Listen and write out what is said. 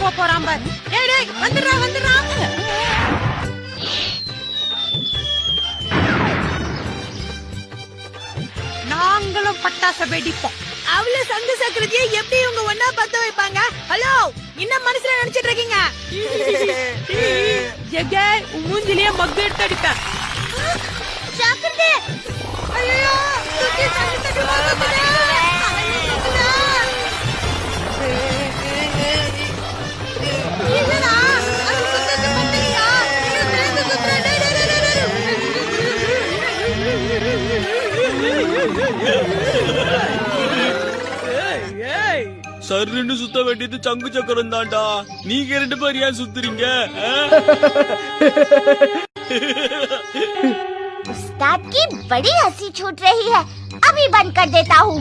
போறான் பாரு. டேய் டேய் வந்துடுறா வந்துடுறா. நாங்களும் பட்டாசு வெடிப்போம். அவள சங்க சக்கரத்தையே எப்படி இவங்க ஒன்னா பத்த வைப்பாங்க? ஹலோ, என்ன மனசுல நினைச்சிட்டு இருக்கீங்க? ஜெகன் உன் மூஞ்சிலேயே மக்கு எடுத்து அடிப்பேன். சக்கரதே, ஐயோ சுத்தி தண்ணி தண்ணி வாங்குறே. இதுடா அது சுத்தது பத்தலையா? இன்னும் பிரேந்து சுத்துறே. சர்ன்னு சுத்த வேண்டியது சங்கு சக்கரம் தான்டா. நீங்க ரெண்டு பேர் ஏன் சுத்துறீங்க? उस्ताद की बड़ी हंसी छूट रही है, अभी बंद कर देता हूँ।